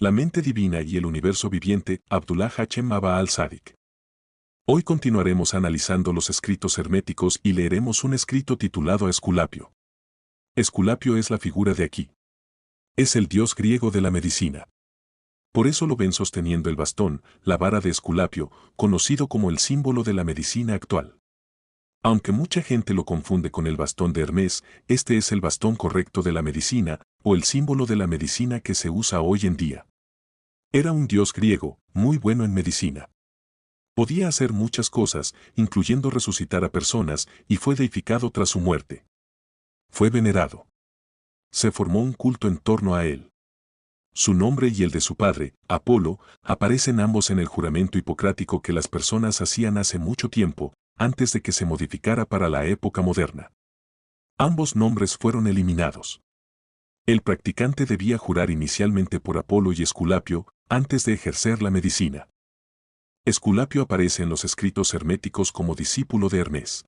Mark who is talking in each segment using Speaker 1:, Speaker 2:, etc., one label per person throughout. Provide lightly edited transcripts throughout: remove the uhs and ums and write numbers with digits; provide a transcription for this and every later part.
Speaker 1: La mente divina y el universo viviente, Abdullah Hachem Abba al-Sadiq. Hoy continuaremos analizando los escritos herméticos y leeremos un escrito titulado Esculapio. Esculapio es la figura de aquí. Es el dios griego de la medicina. Por eso lo ven sosteniendo el bastón, la vara de Esculapio, conocido como el símbolo de la medicina actual. Aunque mucha gente lo confunde con el bastón de Hermes, este es el bastón correcto de la medicina, o el símbolo de la medicina que se usa hoy en día. Era un dios griego, muy bueno en medicina. Podía hacer muchas cosas, incluyendo resucitar a personas, y fue deificado tras su muerte. Fue venerado. Se formó un culto en torno a él. Su nombre y el de su padre, Apolo, aparecen ambos en el juramento hipocrático que las personas hacían hace mucho tiempo, antes de que se modificara para la época moderna. Ambos nombres fueron eliminados. El practicante debía jurar inicialmente por Apolo y Esculapio, antes de ejercer la medicina. Esculapio aparece en los escritos herméticos como discípulo de Hermes.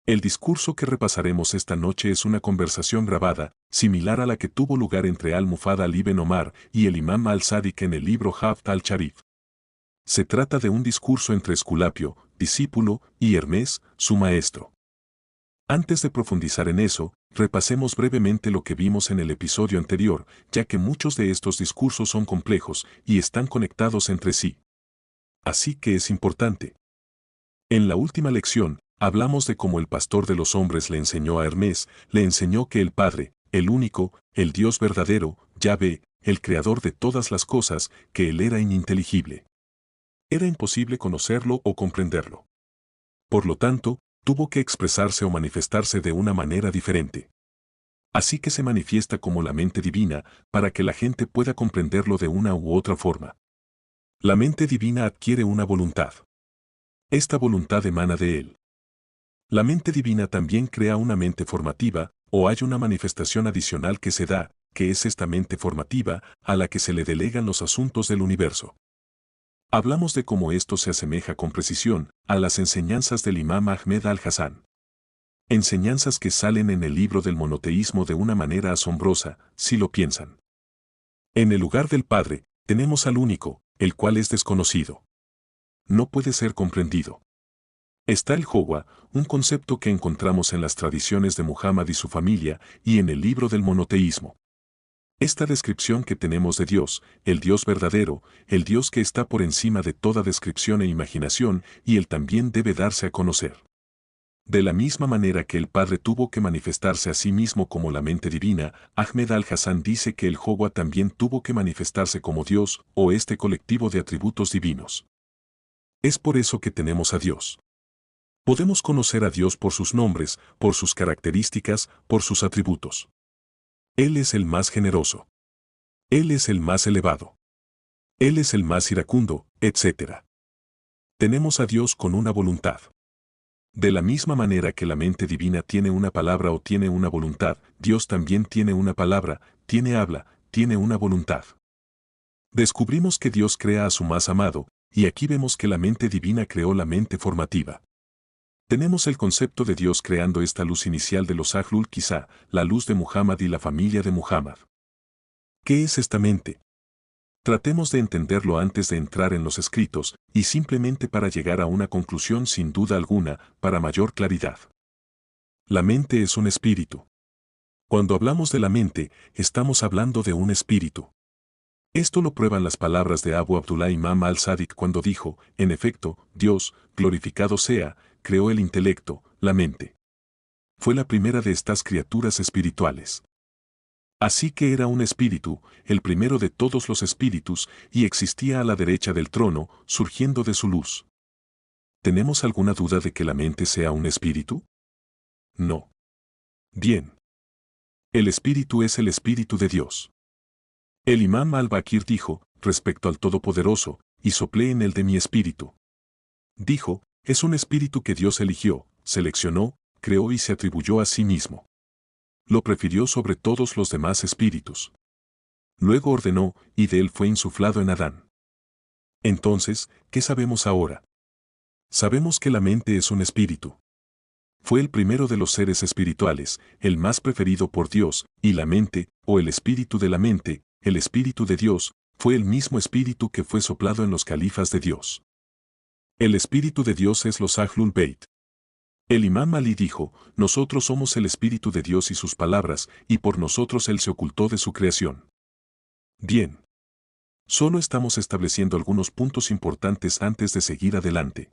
Speaker 1: El discurso que repasaremos esta noche es una conversación grabada, similar a la que tuvo lugar entre Al-Mufadal ibn Omar y el Imam al-Sadiq en el libro Haft al-Sharif. Se trata de un discurso entre Esculapio, discípulo, y Hermes, su maestro. Antes de profundizar en eso, repasemos brevemente lo que vimos en el episodio anterior, ya que muchos de estos discursos son complejos y están conectados entre sí. Así que es importante. En la última lección, hablamos de cómo el pastor de los hombres le enseñó a Hermes, le enseñó que el Padre, el único, el Dios verdadero, Yahvé, el creador de todas las cosas, que él era ininteligible. Era imposible conocerlo o comprenderlo. Por lo tanto, tuvo que expresarse o manifestarse de una manera diferente. Así que se manifiesta como la mente divina, para que la gente pueda comprenderlo de una u otra forma. La mente divina adquiere una voluntad. Esta voluntad emana de él. La mente divina también crea una mente formativa, o hay una manifestación adicional que se da, que es esta mente formativa, a la que se le delegan los asuntos del universo. Hablamos de cómo esto se asemeja con precisión a las enseñanzas del Imam Ahmed al-Hassan. Enseñanzas que salen en el libro del monoteísmo de una manera asombrosa, si lo piensan. En el lugar del Padre, tenemos al único, el cual es desconocido. No puede ser comprendido. Está el Jogua, un concepto que encontramos en las tradiciones de Muhammad y su familia, y en el libro del monoteísmo. Esta descripción que tenemos de Dios, el Dios verdadero, el Dios que está por encima de toda descripción e imaginación, y él también debe darse a conocer. De la misma manera que el Padre tuvo que manifestarse a sí mismo como la mente divina, Ahmed al-Hassan dice que el Jogua también tuvo que manifestarse como Dios, o este colectivo de atributos divinos. Es por eso que tenemos a Dios. Podemos conocer a Dios por sus nombres, por sus características, por sus atributos. Él es el más generoso. Él es el más elevado. Él es el más iracundo, etc. Tenemos a Dios con una voluntad. De la misma manera que la mente divina tiene una palabra o tiene una voluntad, Dios también tiene una palabra, tiene habla, tiene una voluntad. Descubrimos que Dios crea a su más amado, y aquí vemos que la mente divina creó la mente formativa. Tenemos el concepto de Dios creando esta luz inicial de los Ahlul Quizá, la luz de Muhammad y la familia de Muhammad. ¿Qué es esta mente? Tratemos de entenderlo antes de entrar en los escritos, y simplemente para llegar a una conclusión sin duda alguna, para mayor claridad. La mente es un espíritu. Cuando hablamos de la mente, estamos hablando de un espíritu. Esto lo prueban las palabras de Abu Abdullah Imam al-Sadiq cuando dijo, en efecto, Dios, glorificado sea, creó el intelecto, la mente. Fue la primera de estas criaturas espirituales. Así que era un espíritu, el primero de todos los espíritus, y existía a la derecha del trono, surgiendo de su luz. ¿Tenemos alguna duda de que la mente sea un espíritu? No. Bien. El espíritu es el espíritu de Dios. El Imam al-Bakir dijo, respecto al Todopoderoso, y soplé en el de mi espíritu. Dijo, es un espíritu que Dios eligió, seleccionó, creó y se atribuyó a sí mismo. Lo prefirió sobre todos los demás espíritus. Luego ordenó, y de él fue insuflado en Adán. Entonces, ¿qué sabemos ahora? Sabemos que la mente es un espíritu. Fue el primero de los seres espirituales, el más preferido por Dios, y la mente, o el espíritu de la mente, el espíritu de Dios, fue el mismo espíritu que fue soplado en los califas de Dios. El espíritu de Dios es los Ahlul Beit. El imam Ali dijo, nosotros somos el espíritu de Dios y sus palabras, y por nosotros Él se ocultó de su creación. Bien. Solo estamos estableciendo algunos puntos importantes antes de seguir adelante.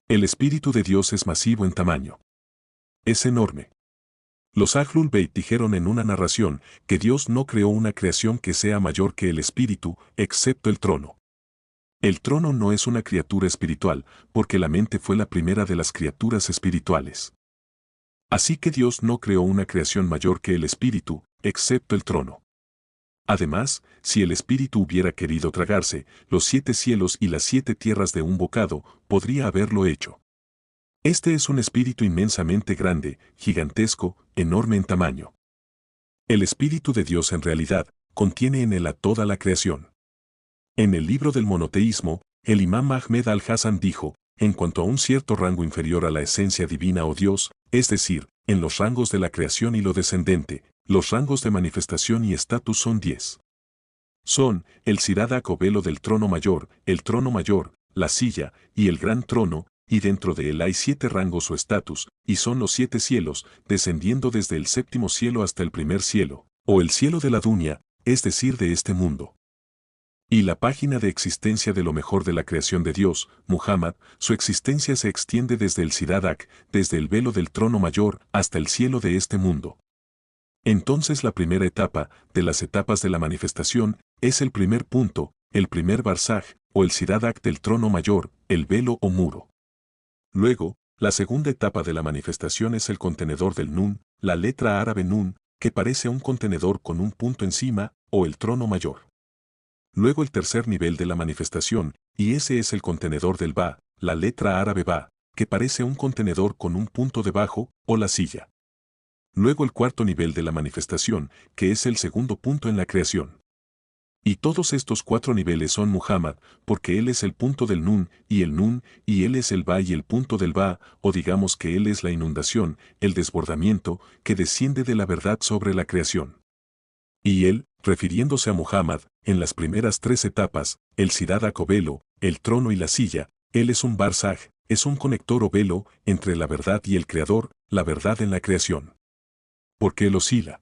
Speaker 1: El espíritu de Dios es masivo en tamaño. Es enorme. Los Ahlul Beit dijeron en una narración que Dios no creó una creación que sea mayor que el espíritu, excepto el trono. El trono no es una criatura espiritual, porque la mente fue la primera de las criaturas espirituales. Así que Dios no creó una creación mayor que el espíritu, excepto el trono. Además, si el espíritu hubiera querido tragarse los 7 cielos y las 7 tierras de un bocado, podría haberlo hecho. Este es un espíritu inmensamente grande, gigantesco, enorme en tamaño. El espíritu de Dios en realidad contiene en él a toda la creación. En el libro del monoteísmo, el imam Ahmed al-Hasan dijo, en cuanto a un cierto rango inferior a la esencia divina o Dios, es decir, en los rangos de la creación y lo descendente, los rangos de manifestación y estatus son 10. Son, el Siradak o velo del trono mayor, la silla, y el gran trono, y dentro de él hay 7 rangos o estatus, y son los 7 cielos, descendiendo desde el 7º cielo hasta el primer cielo, o el cielo de la dunya, es decir, de este mundo. Y la página de existencia de lo mejor de la creación de Dios, Muhammad, su existencia se extiende desde el Siradak, desde el velo del trono mayor, hasta el cielo de este mundo. Entonces la primera etapa, de las etapas de la manifestación, es el primer punto, el primer barzaj, o el Siradak del trono mayor, el velo o muro. Luego, la segunda etapa de la manifestación es el contenedor del Nun, la letra árabe Nun, que parece un contenedor con un punto encima, o el trono mayor. Luego el tercer nivel de la manifestación, y ese es el contenedor del Ba, la letra árabe Ba, que parece un contenedor con un punto debajo, o la silla. Luego el cuarto nivel de la manifestación, que es el segundo punto en la creación. Y todos estos 4 niveles son Muhammad, porque él es el punto del Nun, y él es el Ba y el punto del Ba, o digamos que él es la inundación, el desbordamiento, que desciende de la verdad sobre la creación. Y él, refiriéndose a Muhammad, en las primeras 3 etapas, el Siradak o velo, el trono y la silla, él es un barzaj, es un conector o velo entre la verdad y el Creador, la verdad en la creación. Porque él oscila.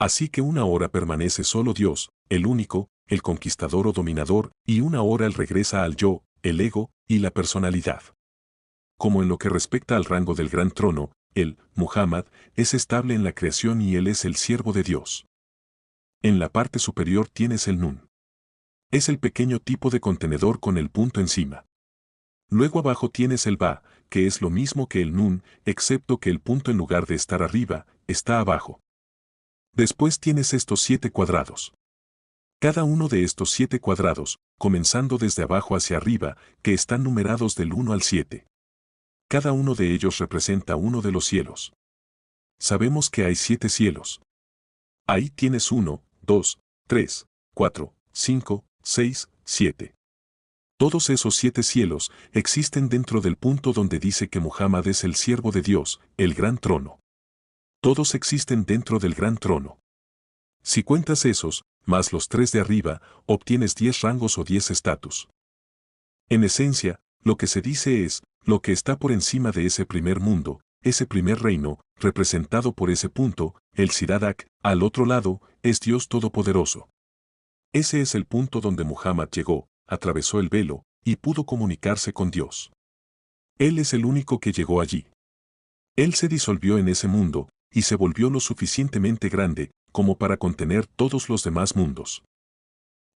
Speaker 1: Así que una hora permanece solo Dios, el único, el conquistador o dominador, y una hora él regresa al yo, el ego, y la personalidad. Como en lo que respecta al rango del gran trono, él, Muhammad, es estable en la creación y él es el siervo de Dios. En la parte superior tienes el Nun. Es el pequeño tipo de contenedor con el punto encima. Luego abajo tienes el Ba, que es lo mismo que el Nun, excepto que el punto en lugar de estar arriba, está abajo. Después tienes estos 7 cuadrados. Cada uno de estos 7 cuadrados, comenzando desde abajo hacia arriba, que están numerados del 1 al 7. Cada uno de ellos representa uno de los cielos. Sabemos que hay 7 cielos. Ahí tienes 1, 2, 3, 4, 5, 6, 7. Todos esos 7 cielos existen dentro del punto donde dice que Muhammad es el siervo de Dios, el gran trono. Todos existen dentro del gran trono. Si cuentas esos, más los 3 de arriba, obtienes 10 rangos o 10 estatus. En esencia, lo que se dice es, lo que está por encima de ese primer mundo, ese primer reino, representado por ese punto, el Siradak, al otro lado, es Dios Todopoderoso. Ese es el punto donde Muhammad llegó, atravesó el velo, y pudo comunicarse con Dios. Él es el único que llegó allí. Él se disolvió en ese mundo, y se volvió lo suficientemente grande, como para contener todos los demás mundos.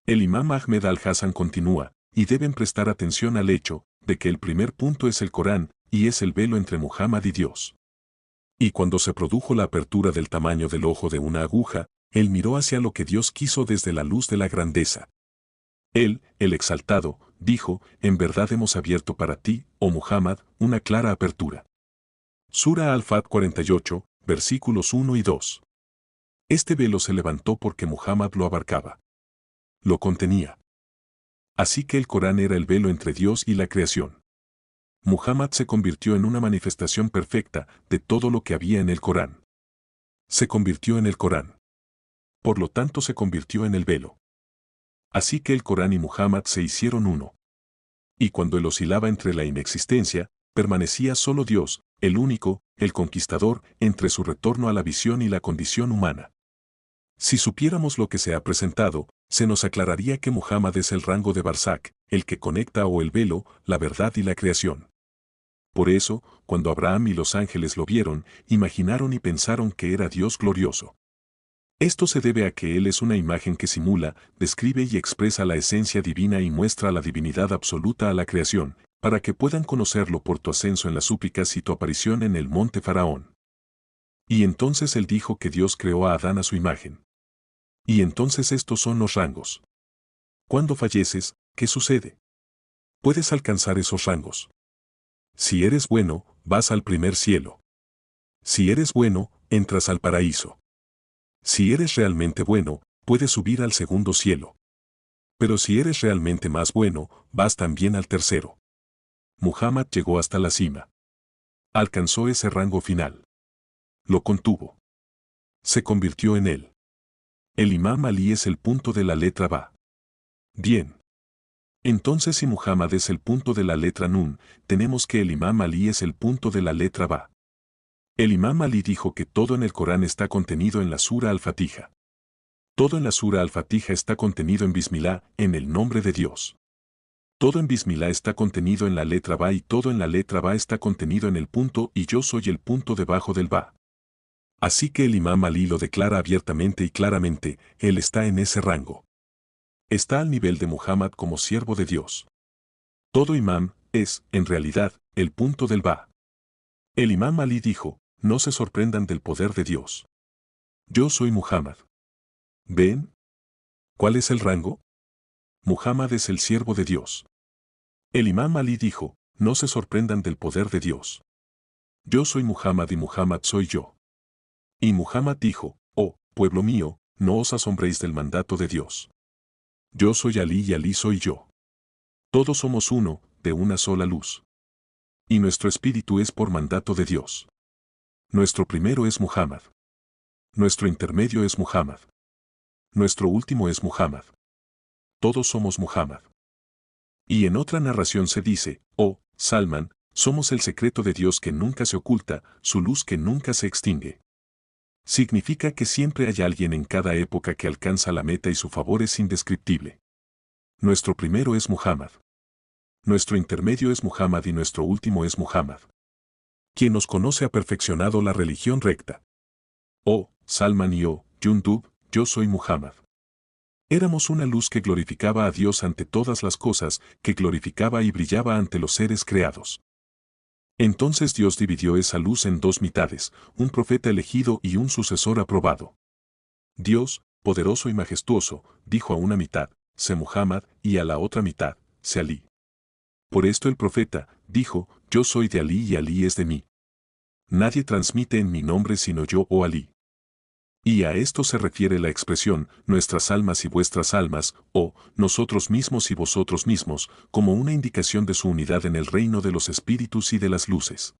Speaker 1: El imam Ahmed al-Hasan continúa, y deben prestar atención al hecho, de que el primer punto es el Corán, y es el velo entre Muhammad y Dios. Y cuando se produjo la apertura del tamaño del ojo de una aguja, él miró hacia lo que Dios quiso desde la luz de la grandeza. Él, el exaltado, dijo, en verdad hemos abierto para ti, oh Muhammad, una clara apertura. Sura Al-Fat 48, versículos 1 y 2. Este velo se levantó porque Muhammad lo abarcaba. Lo contenía. Así que el Corán era el velo entre Dios y la creación. Muhammad se convirtió en una manifestación perfecta de todo lo que había en el Corán. Se convirtió en el Corán. Por lo tanto se convirtió en el velo. Así que el Corán y Muhammad se hicieron uno. Y cuando él oscilaba entre la inexistencia, permanecía solo Dios, el único, el conquistador, entre su retorno a la visión y la condición humana. Si supiéramos lo que se ha presentado, se nos aclararía que Muhammad es el rango de Barzak, el que conecta o el velo, la verdad y la creación. Por eso, cuando Abraham y los ángeles lo vieron, imaginaron y pensaron que era Dios glorioso. Esto se debe a que Él es una imagen que simula, describe y expresa la esencia divina y muestra la divinidad absoluta a la creación, para que puedan conocerlo por tu ascenso en las súplicas y tu aparición en el monte Faraón. Y entonces Él dijo que Dios creó a Adán a su imagen. Y entonces estos son los rangos. Cuando falleces, ¿qué sucede? Puedes alcanzar esos rangos. Si eres bueno, vas al primer cielo. Si eres bueno, entras al paraíso. Si eres realmente bueno, puedes subir al segundo cielo. Pero si eres realmente más bueno, vas también al tercero. Muhammad llegó hasta la cima. Alcanzó ese rango final. Lo contuvo. Se convirtió en él. El Imam Ali es el punto de la letra Ba. Bien. Entonces si Muhammad es el punto de la letra Nun, tenemos que el Imam Ali es el punto de la letra Ba. El Imam Ali dijo que todo en el Corán está contenido en la Sura al-Fatiha. Todo en la Sura al-Fatiha está contenido en Bismillah, en el nombre de Dios. Todo en Bismillah está contenido en la letra Ba y todo en la letra Ba está contenido en el punto y yo soy el punto debajo del Ba. Así que el Imam Ali lo declara abiertamente y claramente, él está en ese rango. Está al nivel de Muhammad como siervo de Dios. Todo imam es, en realidad, el punto del Ba. El Imam Ali dijo, no se sorprendan del poder de Dios. Yo soy Muhammad. ¿Ven? ¿Cuál es el rango? Muhammad es el siervo de Dios. El Imam Ali dijo, no se sorprendan del poder de Dios. Yo soy Muhammad y Muhammad soy yo. Y Muhammad dijo, oh, pueblo mío, no os asombréis del mandato de Dios. Yo soy Ali y Ali soy yo. Todos somos uno, de una sola luz. Y nuestro espíritu es por mandato de Dios. Nuestro primero es Muhammad. Nuestro intermedio es Muhammad. Nuestro último es Muhammad. Todos somos Muhammad. Y en otra narración se dice, oh, Salman, somos el secreto de Dios que nunca se oculta, su luz que nunca se extingue. Significa que siempre hay alguien en cada época que alcanza la meta y su favor es indescriptible. Nuestro primero es Muhammad. Nuestro intermedio es Muhammad y nuestro último es Muhammad. Quien nos conoce ha perfeccionado la religión recta. Oh, Salman y oh, Jundub, yo soy Muhammad. Éramos una luz que glorificaba a Dios ante todas las cosas, que glorificaba y brillaba ante los seres creados. Entonces Dios dividió esa luz en dos mitades, un profeta elegido y un sucesor aprobado. Dios, poderoso y majestuoso, dijo a una mitad, sé Muhammad, y a la otra mitad, sé Ali. Por esto el profeta, dijo, yo soy de Ali y Ali es de mí. Nadie transmite en mi nombre sino yo o Ali. Y a esto se refiere la expresión, nuestras almas y vuestras almas, o, nosotros mismos y vosotros mismos, como una indicación de su unidad en el reino de los espíritus y de las luces.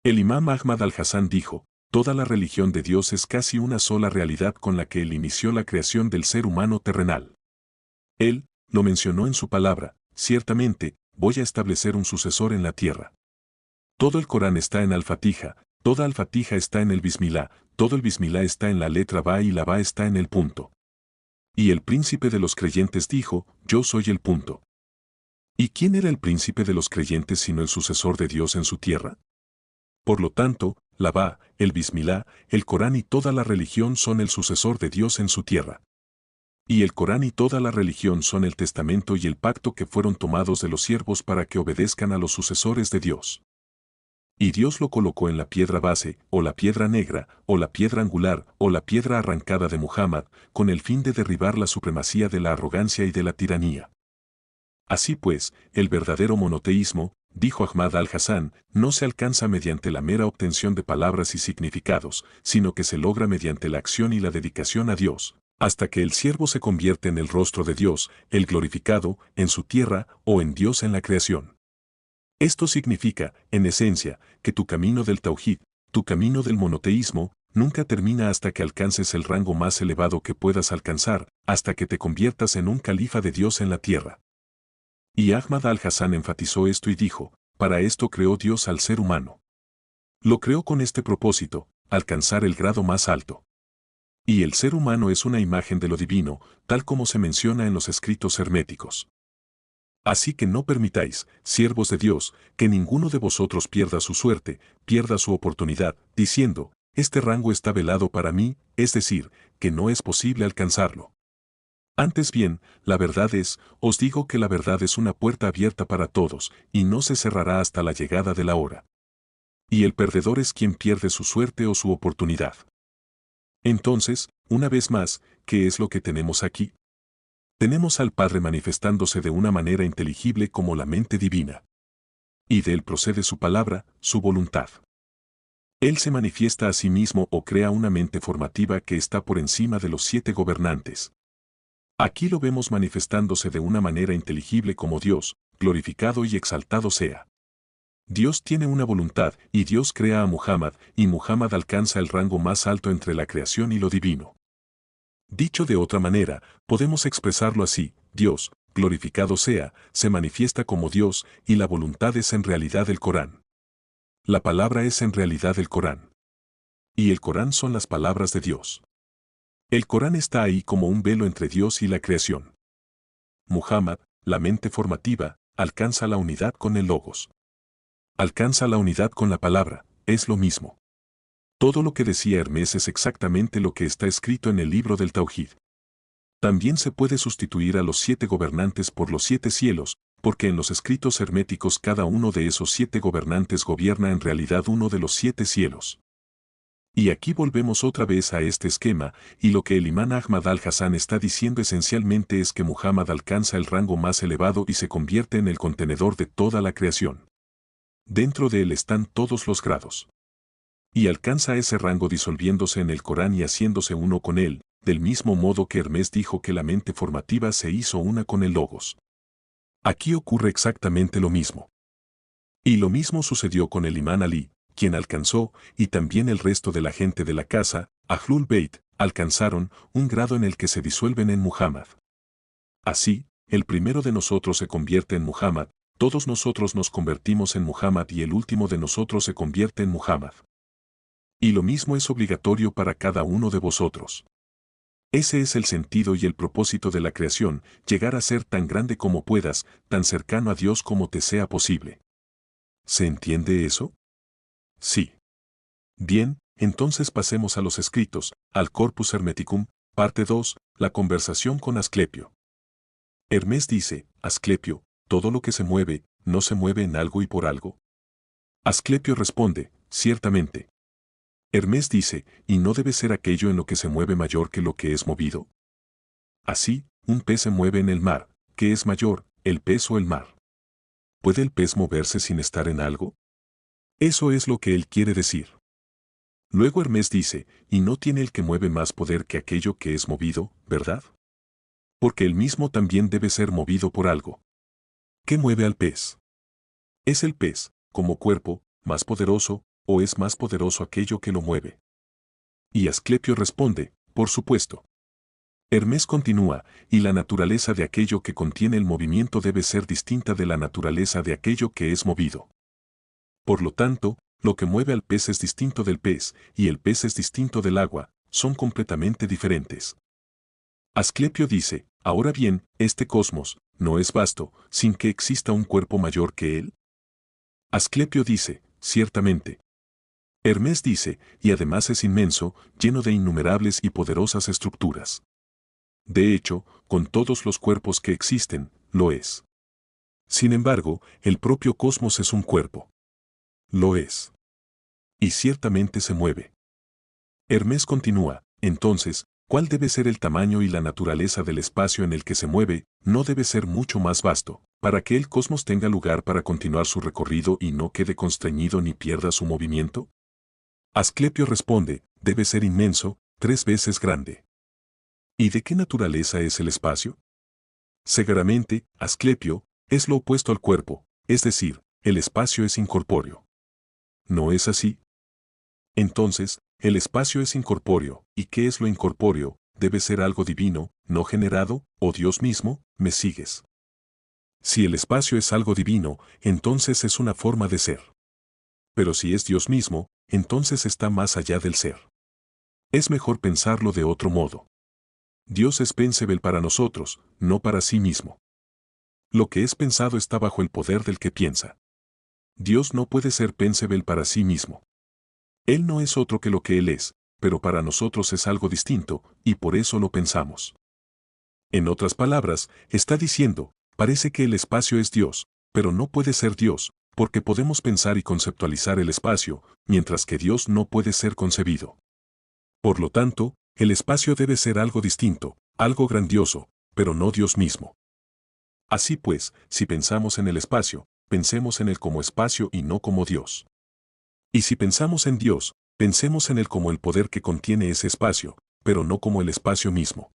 Speaker 1: El imam Ahmad al-Hassan dijo, toda la religión de Dios es casi una sola realidad con la que él inició la creación del ser humano terrenal. Él, lo mencionó en su palabra, ciertamente, voy a establecer un sucesor en la tierra. Todo el Corán está en al-Fatiha, toda al-Fatiha está en el Bismillah, todo el Bismillah está en la letra Ba y la Ba está en el punto. Y el príncipe de los creyentes dijo, yo soy el punto. ¿Y quién era el príncipe de los creyentes sino el sucesor de Dios en su tierra? Por lo tanto, la Ba, el Bismillah, el Corán y toda la religión son el sucesor de Dios en su tierra. Y el Corán y toda la religión son el testamento y el pacto que fueron tomados de los siervos para que obedezcan a los sucesores de Dios. Y Dios lo colocó en la piedra base, o la piedra negra, o la piedra angular, o la piedra arrancada de Muhammad, con el fin de derribar la supremacía de la arrogancia y de la tiranía. Así pues, el verdadero monoteísmo, dijo Ahmad al-Hassan, no se alcanza mediante la mera obtención de palabras y significados, sino que se logra mediante la acción y la dedicación a Dios, hasta que el siervo se convierte en el rostro de Dios, el glorificado, en su tierra, o en Dios en la creación. Esto significa, en esencia, que tu camino del tauhid, tu camino del monoteísmo, nunca termina hasta que alcances el rango más elevado que puedas alcanzar, hasta que te conviertas en un califa de Dios en la tierra. Y Ahmad al-Hassan enfatizó esto y dijo, para esto creó Dios al ser humano. Lo creó con este propósito, alcanzar el grado más alto. Y el ser humano es una imagen de lo divino, tal como se menciona en los escritos herméticos. Así que no permitáis, siervos de Dios, que ninguno de vosotros pierda su suerte, pierda su oportunidad, diciendo, este rango está velado para mí, es decir, que no es posible alcanzarlo. Antes bien, la verdad es, os digo que la verdad es una puerta abierta para todos, y no se cerrará hasta la llegada de la hora. Y el perdedor es quien pierde su suerte o su oportunidad. Entonces, una vez más, ¿qué es lo que tenemos aquí? Tenemos al Padre manifestándose de una manera inteligible como la mente divina. Y de él procede su palabra, su voluntad. Él se manifiesta a sí mismo o crea una mente formativa que está por encima de los 7 gobernantes. Aquí lo vemos manifestándose de una manera inteligible como Dios, glorificado y exaltado sea. Dios tiene una voluntad, y Dios crea a Muhammad, y Muhammad alcanza el rango más alto entre la creación y lo divino. Dicho de otra manera, podemos expresarlo así, Dios, glorificado sea, se manifiesta como Dios, y la voluntad es en realidad el Corán. La palabra es en realidad el Corán. Y el Corán son las palabras de Dios. El Corán está ahí como un velo entre Dios y la creación. Muhammad, la mente formativa, alcanza la unidad con el Logos. Alcanza la unidad con la palabra, es lo mismo. Todo lo que decía Hermes es exactamente lo que está escrito en el libro del Tauhid. También se puede sustituir a los 7 gobernantes por los 7 cielos, porque en los escritos herméticos cada uno de esos 7 gobernantes gobierna en realidad uno de los 7 cielos. Y aquí volvemos otra vez a este esquema, y lo que el imán Ahmad al-Hassan está diciendo esencialmente es que Muhammad alcanza el rango más elevado y se convierte en el contenedor de toda la creación. Dentro de él están todos los grados. Y alcanza ese rango disolviéndose en el Corán y haciéndose uno con él, del mismo modo que Hermes dijo que la mente formativa se hizo una con el Logos. Aquí ocurre exactamente lo mismo. Y lo mismo sucedió con el imán Ali, quien alcanzó, y también el resto de la gente de la casa, Ahlul Beit, alcanzaron un grado en el que se disuelven en Muhammad. Así, el primero de nosotros se convierte en Muhammad, todos nosotros nos convertimos en Muhammad y el último de nosotros se convierte en Muhammad. Y lo mismo es obligatorio para cada uno de vosotros. Ese es el sentido y el propósito de la creación, llegar a ser tan grande como puedas, tan cercano a Dios como te sea posible. ¿Se entiende eso? Sí. Bien, entonces pasemos a los escritos, al Corpus Hermeticum, parte 2, la conversación con Asclepio. Hermes dice, Asclepio, todo lo que se mueve, ¿no se mueve en algo y por algo? Asclepio responde, ciertamente. Hermes dice, ¿y no debe ser aquello en lo que se mueve mayor que lo que es movido? Así, un pez se mueve en el mar, ¿qué es mayor, el pez o el mar? ¿Puede el pez moverse sin estar en algo? Eso es lo que él quiere decir. Luego Hermes dice, ¿y no tiene el que mueve más poder que aquello que es movido, verdad? Porque él mismo también debe ser movido por algo. ¿Qué mueve al pez? ¿Es el pez, como cuerpo, más poderoso, o es más poderoso aquello que lo mueve? Y Asclepio responde, por supuesto. Hermes continúa, y la naturaleza de aquello que contiene el movimiento debe ser distinta de la naturaleza de aquello que es movido. Por lo tanto, lo que mueve al pez es distinto del pez, y el pez es distinto del agua, son completamente diferentes. Asclepio dice, ahora bien, este cosmos, ¿no es vasto, sin que exista un cuerpo mayor que él? Asclepio dice, ciertamente. Hermes dice, y además es inmenso, lleno de innumerables y poderosas estructuras. De hecho, con todos los cuerpos que existen, lo es. Sin embargo, el propio cosmos es un cuerpo. Lo es. Y ciertamente se mueve. Hermes continúa, entonces, ¿cuál debe ser el tamaño y la naturaleza del espacio en el que se mueve? No debe ser mucho más vasto, para que el cosmos tenga lugar para continuar su recorrido y no quede constreñido ni pierda su movimiento. Asclepio responde, debe ser inmenso, 3 veces grande. ¿Y de qué naturaleza es el espacio? Seguramente, Asclepio, es lo opuesto al cuerpo, es decir, el espacio es incorpóreo. ¿No es así? Entonces, el espacio es incorpóreo, ¿y qué es lo incorpóreo? Debe ser algo divino, no generado, o Dios mismo, ¿me sigues? Si el espacio es algo divino, entonces es una forma de ser. Pero si es Dios mismo, entonces está más allá del ser. Es mejor pensarlo de otro modo. Dios es pensable para nosotros, no para sí mismo. Lo que es pensado está bajo el poder del que piensa. Dios no puede ser pensable para sí mismo. Él no es otro que lo que Él es, pero para nosotros es algo distinto, y por eso lo pensamos. En otras palabras, está diciendo, parece que el espacio es Dios, pero no puede ser Dios, porque podemos pensar y conceptualizar el espacio, mientras que Dios no puede ser concebido. Por lo tanto, el espacio debe ser algo distinto, algo grandioso, pero no Dios mismo. Así pues, si pensamos en el espacio, pensemos en él como espacio y no como Dios. Y si pensamos en Dios, pensemos en él como el poder que contiene ese espacio, pero no como el espacio mismo.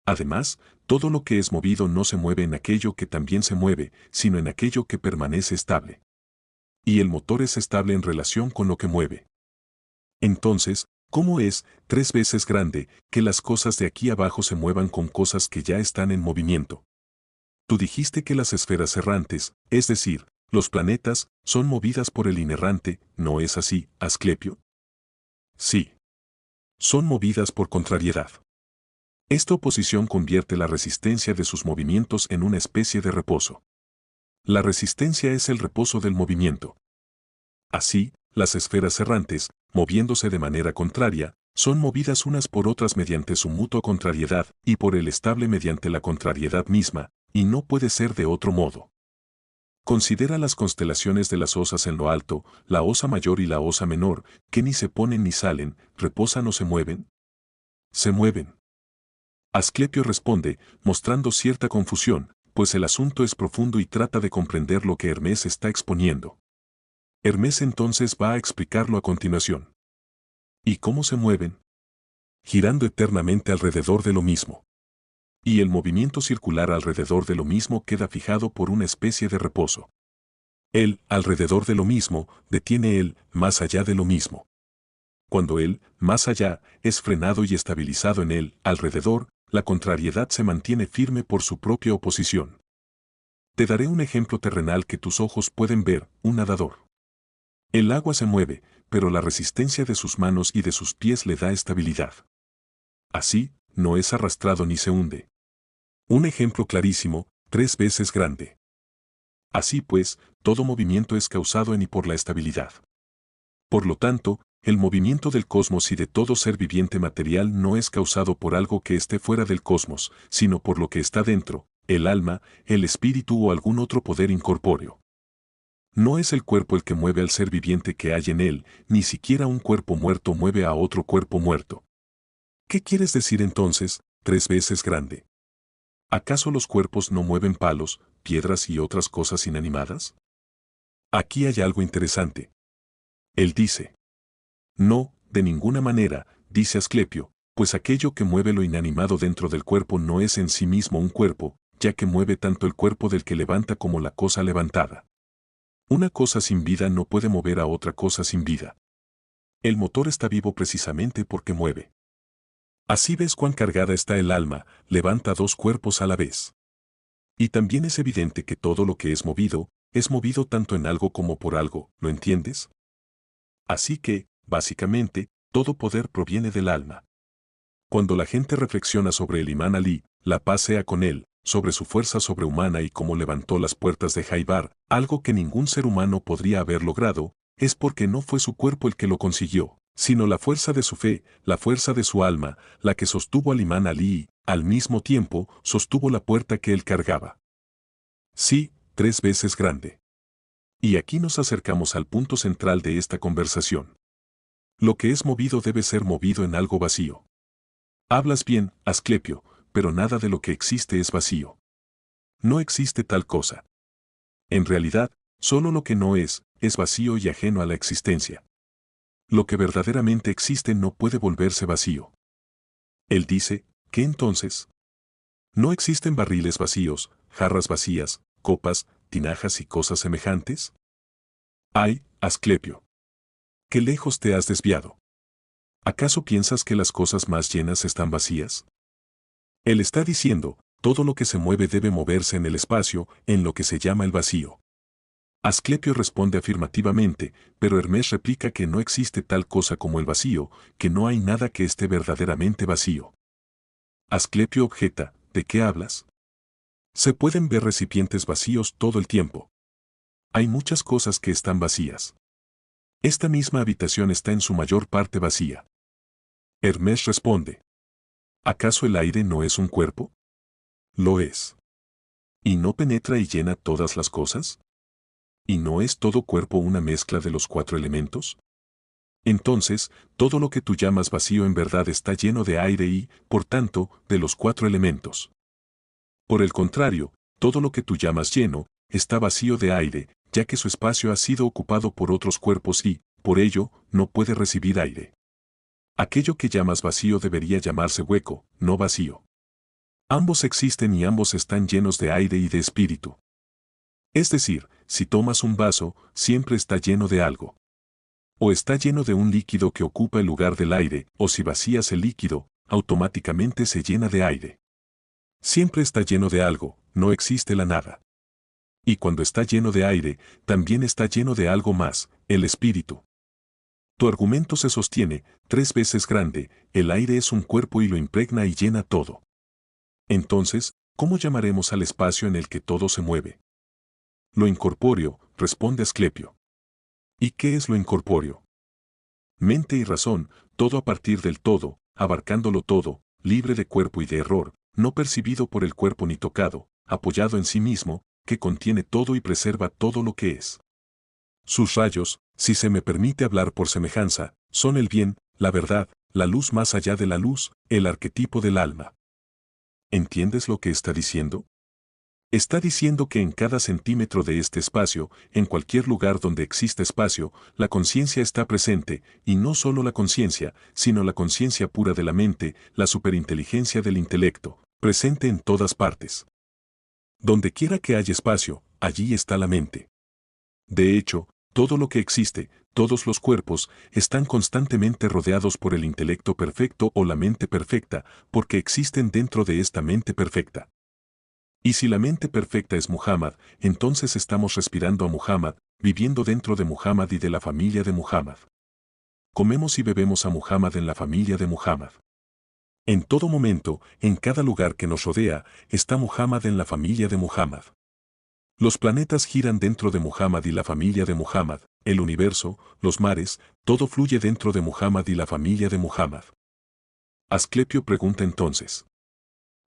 Speaker 1: Además, todo lo que es movido no se mueve en aquello que también se mueve, sino en aquello que permanece estable. Y el motor es estable en relación con lo que mueve. Entonces, ¿cómo es, 3 veces grande, que las cosas de aquí abajo se muevan con cosas que ya están en movimiento? Tú dijiste que las esferas errantes, es decir, los planetas, son movidas por el inerrante, ¿no es así, Asclepio? Sí. Son movidas por contrariedad. Esta oposición convierte la resistencia de sus movimientos en una especie de reposo. La resistencia es el reposo del movimiento. Así, las esferas errantes, moviéndose de manera contraria, son movidas unas por otras mediante su mutua contrariedad y por el estable mediante la contrariedad misma, y no puede ser de otro modo. Considera las constelaciones de las osas en lo alto, la osa mayor y la osa menor, que ni se ponen ni salen, reposan o se mueven. Se mueven. Asclepio responde, mostrando cierta confusión, pues el asunto es profundo y trata de comprender lo que Hermes está exponiendo. Hermes entonces va a explicarlo a continuación. ¿Y cómo se mueven? Girando eternamente alrededor de lo mismo. Y el movimiento circular alrededor de lo mismo queda fijado por una especie de reposo. Él, alrededor de lo mismo, detiene él, más allá de lo mismo. Cuando él, más allá, es frenado y estabilizado en él, alrededor, la contrariedad se mantiene firme por su propia oposición. Te daré un ejemplo terrenal que tus ojos pueden ver, un nadador. El agua se mueve, pero la resistencia de sus manos y de sus pies le da estabilidad. Así, no es arrastrado ni se hunde. Un ejemplo clarísimo, 3 veces grande. Así pues, todo movimiento es causado en y por la estabilidad. Por lo tanto, el movimiento del cosmos y de todo ser viviente material no es causado por algo que esté fuera del cosmos, sino por lo que está dentro, el alma, el espíritu o algún otro poder incorpóreo. No es el cuerpo el que mueve al ser viviente que hay en él, ni siquiera un cuerpo muerto mueve a otro cuerpo muerto. ¿Qué quieres decir entonces, 3 veces grande? ¿Acaso los cuerpos no mueven palos, piedras y otras cosas inanimadas? Aquí hay algo interesante. Él dice. No, de ninguna manera, dice Asclepio, pues aquello que mueve lo inanimado dentro del cuerpo no es en sí mismo un cuerpo, ya que mueve tanto el cuerpo del que levanta como la cosa levantada. Una cosa sin vida no puede mover a otra cosa sin vida. El motor está vivo precisamente porque mueve. Así ves cuán cargada está el alma, levanta 2 cuerpos a la vez. Y también es evidente que todo lo que es movido tanto en algo como por algo, ¿lo entiendes? Así que, básicamente, todo poder proviene del alma. Cuando la gente reflexiona sobre el imán Ali, la paz sea con él, sobre su fuerza sobrehumana y cómo levantó las puertas de Jaibar, algo que ningún ser humano podría haber logrado, es porque no fue su cuerpo el que lo consiguió, sino la fuerza de su fe, la fuerza de su alma, la que sostuvo al imán Ali y, al mismo tiempo, sostuvo la puerta que él cargaba. Sí, 3 veces grande. Y aquí nos acercamos al punto central de esta conversación. Lo que es movido debe ser movido en algo vacío. Hablas bien, Asclepio, pero nada de lo que existe es vacío. No existe tal cosa. En realidad, solo lo que no es vacío y ajeno a la existencia. Lo que verdaderamente existe no puede volverse vacío. Él dice, ¿qué entonces? ¿No existen barriles vacíos, jarras vacías, copas, tinajas y cosas semejantes? Ay, Asclepio. Qué lejos te has desviado. ¿Acaso piensas que las cosas más llenas están vacías? Él está diciendo, todo lo que se mueve debe moverse en el espacio, en lo que se llama el vacío. Asclepio responde afirmativamente, pero Hermes replica que no existe tal cosa como el vacío, que no hay nada que esté verdaderamente vacío. Asclepio objeta, ¿de qué hablas? Se pueden ver recipientes vacíos todo el tiempo. Hay muchas cosas que están vacías. Esta misma habitación está en su mayor parte vacía. Hermes responde, ¿acaso el aire no es un cuerpo? Lo es. ¿Y no penetra y llena todas las cosas? ¿Y no es todo cuerpo una mezcla de los 4 elementos? Entonces, todo lo que tú llamas vacío en verdad está lleno de aire y, por tanto, de los 4 elementos. Por el contrario, todo lo que tú llamas lleno, está vacío de aire, ya que su espacio ha sido ocupado por otros cuerpos y, por ello, no puede recibir aire. Aquello que llamas vacío debería llamarse hueco, no vacío. Ambos existen y ambos están llenos de aire y de espíritu. Es decir, si tomas un vaso, siempre está lleno de algo. O está lleno de un líquido que ocupa el lugar del aire, o si vacías el líquido, automáticamente se llena de aire. Siempre está lleno de algo, no existe la nada. Y cuando está lleno de aire, también está lleno de algo más, el espíritu. Tu argumento se sostiene, 3 veces grande, el aire es un cuerpo y lo impregna y llena todo. Entonces, ¿cómo llamaremos al espacio en el que todo se mueve? Lo incorpóreo, responde Asclepio. ¿Y qué es lo incorpóreo? Mente y razón, todo a partir del todo, abarcándolo todo, libre de cuerpo y de error, no percibido por el cuerpo ni tocado, apoyado en sí mismo, que contiene todo y preserva todo lo que es. Sus rayos, si se me permite hablar por semejanza, son el bien, la verdad, la luz más allá de la luz, el arquetipo del alma. ¿Entiendes lo que está diciendo? Está diciendo que en cada centímetro de este espacio, en cualquier lugar donde exista espacio, la conciencia está presente, y no solo la conciencia, sino la conciencia pura de la mente, la superinteligencia del intelecto, presente en todas partes. Donde quiera que haya espacio, allí está la mente. De hecho, todo lo que existe, todos los cuerpos, están constantemente rodeados por el intelecto perfecto o la mente perfecta, porque existen dentro de esta mente perfecta. Y si la mente perfecta es Muhammad, entonces estamos respirando a Muhammad, viviendo dentro de Muhammad y de la familia de Muhammad. Comemos y bebemos a Muhammad en la familia de Muhammad. En todo momento, en cada lugar que nos rodea, está Muhammad en la familia de Muhammad. Los planetas giran dentro de Muhammad y la familia de Muhammad, el universo, los mares, todo fluye dentro de Muhammad y la familia de Muhammad. Asclepio pregunta entonces,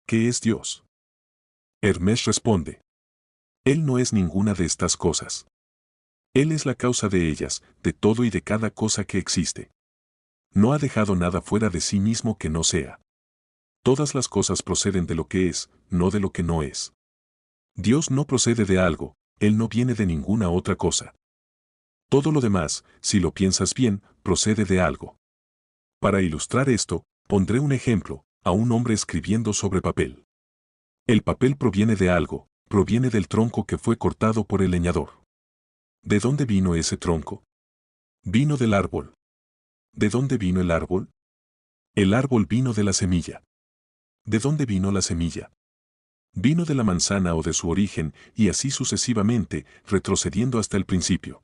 Speaker 1: ¿qué es Dios? Hermes responde, Él no es ninguna de estas cosas. Él es la causa de ellas, de todo y de cada cosa que existe. No ha dejado nada fuera de sí mismo que no sea. Todas las cosas proceden de lo que es, no de lo que no es. Dios no procede de algo, Él no viene de ninguna otra cosa. Todo lo demás, si lo piensas bien, procede de algo. Para ilustrar esto, pondré un ejemplo, a un hombre escribiendo sobre papel. El papel proviene de algo, proviene del tronco que fue cortado por el leñador. ¿De dónde vino ese tronco? Vino del árbol. ¿De dónde vino el árbol? El árbol vino de la semilla. ¿De dónde vino la semilla? Vino de la manzana o de su origen, y así sucesivamente, retrocediendo hasta el principio.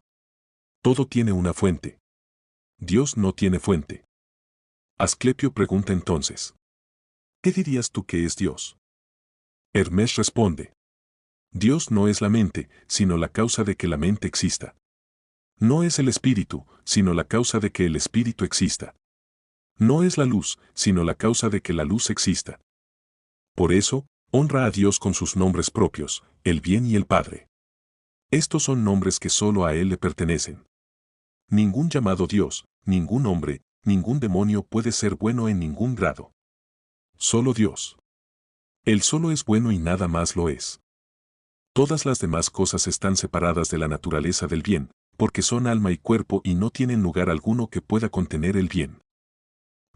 Speaker 1: Todo tiene una fuente. Dios no tiene fuente. Asclepio pregunta entonces, ¿qué dirías tú que es Dios? Hermes responde, Dios no es la mente, sino la causa de que la mente exista. No es el espíritu, sino la causa de que el espíritu exista. No es la luz, sino la causa de que la luz exista. Por eso, honra a Dios con sus nombres propios, el bien y el Padre. Estos son nombres que solo a Él le pertenecen. Ningún llamado Dios, ningún hombre, ningún demonio puede ser bueno en ningún grado. Solo Dios. Él solo es bueno y nada más lo es. Todas las demás cosas están separadas de la naturaleza del bien, porque son alma y cuerpo y no tienen lugar alguno que pueda contener el bien.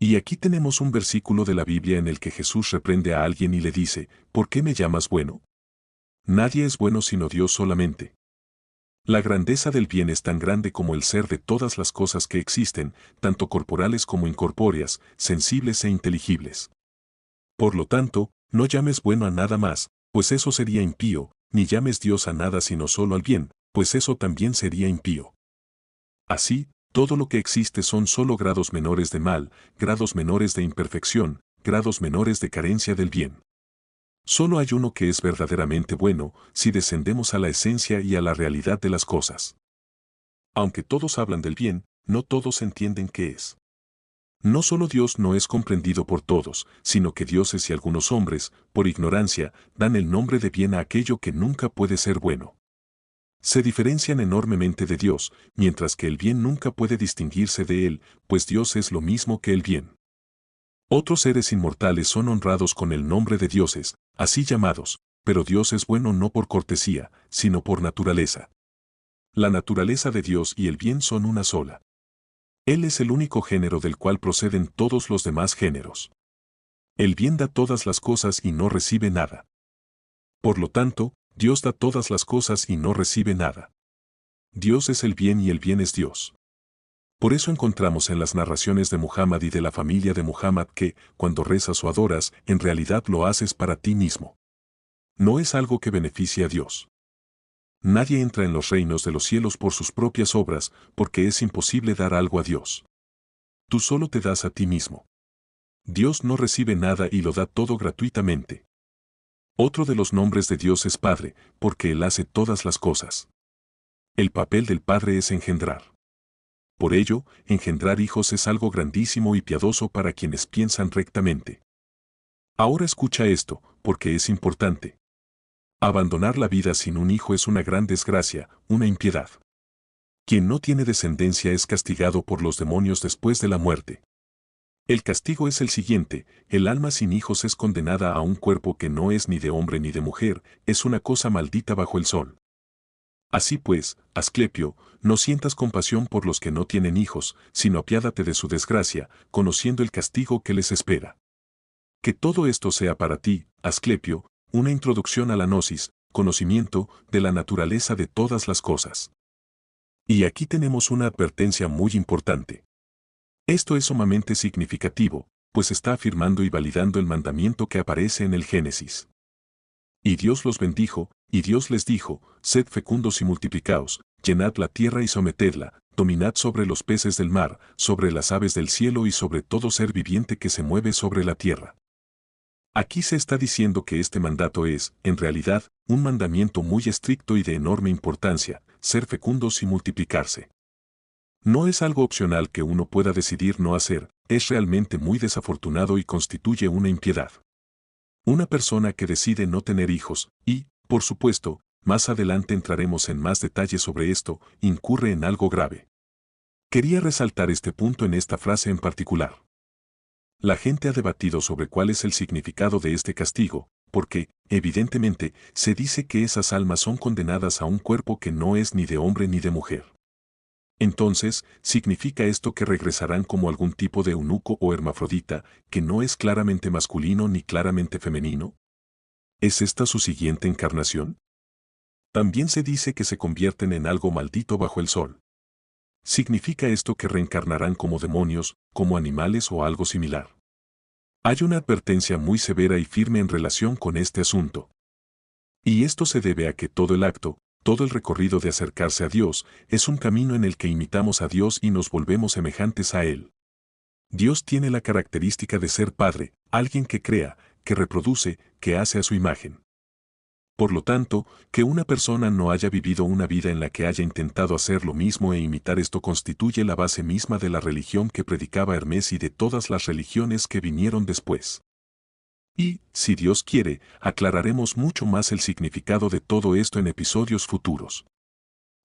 Speaker 1: Y aquí tenemos un versículo de la Biblia en el que Jesús reprende a alguien y le dice, ¿por qué me llamas bueno? Nadie es bueno sino Dios solamente. La grandeza del bien es tan grande como el ser de todas las cosas que existen, tanto corporales como incorpóreas, sensibles e inteligibles. Por lo tanto, no llames bueno a nada más, pues eso sería impío, ni llames Dios a nada sino solo al bien, pues eso también sería impío. Así, todo lo que existe son solo grados menores de mal, grados menores de imperfección, grados menores de carencia del bien. Solo hay uno que es verdaderamente bueno, si descendemos a la esencia y a la realidad de las cosas. Aunque todos hablan del bien, no todos entienden qué es. No solo Dios no es comprendido por todos, sino que dioses y algunos hombres, por ignorancia, dan el nombre de bien a aquello que nunca puede ser bueno. Se diferencian enormemente de Dios, mientras que el bien nunca puede distinguirse de él, pues Dios es lo mismo que el bien. Otros seres inmortales son honrados con el nombre de dioses, así llamados, pero Dios es bueno no por cortesía, sino por naturaleza. La naturaleza de Dios y el bien son una sola. Él es el único género del cual proceden todos los demás géneros. El bien da todas las cosas y no recibe nada. Por lo tanto, Dios da todas las cosas y no recibe nada. Dios es el bien y el bien es Dios. Por eso encontramos en las narraciones de Muhammad y de la familia de Muhammad que, cuando rezas o adoras, en realidad lo haces para ti mismo. No es algo que beneficie a Dios. Nadie entra en los reinos de los cielos por sus propias obras, porque es imposible dar algo a Dios. Tú solo te das a ti mismo. Dios no recibe nada y lo da todo gratuitamente. Otro de los nombres de Dios es Padre, porque Él hace todas las cosas. El papel del Padre es engendrar. Por ello, engendrar hijos es algo grandísimo y piadoso para quienes piensan rectamente. Ahora escucha esto, porque es importante. Abandonar la vida sin un hijo es una gran desgracia, una impiedad. Quien no tiene descendencia es castigado por los demonios después de la muerte. El castigo es el siguiente: el alma sin hijos es condenada a un cuerpo que no es ni de hombre ni de mujer, es una cosa maldita bajo el sol. Así pues, Asclepio, no sientas compasión por los que no tienen hijos, sino apiádate de su desgracia, conociendo el castigo que les espera. Que todo esto sea para ti, Asclepio, una introducción a la gnosis, conocimiento de la naturaleza de todas las cosas. Y aquí tenemos una advertencia muy importante. Esto es sumamente significativo, pues está afirmando y validando el mandamiento que aparece en el Génesis. Y Dios los bendijo, y Dios les dijo: sed fecundos y multiplicaos, llenad la tierra y sometedla, dominad sobre los peces del mar, sobre las aves del cielo y sobre todo ser viviente que se mueve sobre la tierra. Aquí se está diciendo que este mandato es, en realidad, un mandamiento muy estricto y de enorme importancia: ser fecundos y multiplicarse. No es algo opcional que uno pueda decidir no hacer, es realmente muy desafortunado y constituye una impiedad. Una persona que decide no tener hijos, y, por supuesto, más adelante entraremos en más detalles sobre esto, incurre en algo grave. Quería resaltar este punto en esta frase en particular. La gente ha debatido sobre cuál es el significado de este castigo, porque, evidentemente, se dice que esas almas son condenadas a un cuerpo que no es ni de hombre ni de mujer. Entonces, ¿significa esto que regresarán como algún tipo de eunuco o hermafrodita, que no es claramente masculino ni claramente femenino? ¿Es esta su siguiente encarnación? También se dice que se convierten en algo maldito bajo el sol. ¿Significa esto que reencarnarán como demonios, como animales o algo similar? Hay una advertencia muy severa y firme en relación con este asunto. Y esto se debe a que todo el acto, todo el recorrido de acercarse a Dios, es un camino en el que imitamos a Dios y nos volvemos semejantes a Él. Dios tiene la característica de ser Padre, alguien que crea, que reproduce, que hace a su imagen. Por lo tanto, que una persona no haya vivido una vida en la que haya intentado hacer lo mismo e imitar esto constituye la base misma de la religión que predicaba Hermes y de todas las religiones que vinieron después. Y, si Dios quiere, aclararemos mucho más el significado de todo esto en episodios futuros.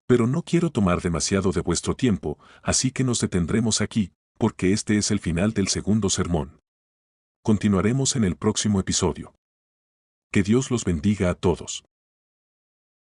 Speaker 1: Pero no quiero tomar demasiado de vuestro tiempo, así que nos detendremos aquí, porque este es el final del segundo sermón. Continuaremos en el próximo episodio. Que Dios los bendiga a todos.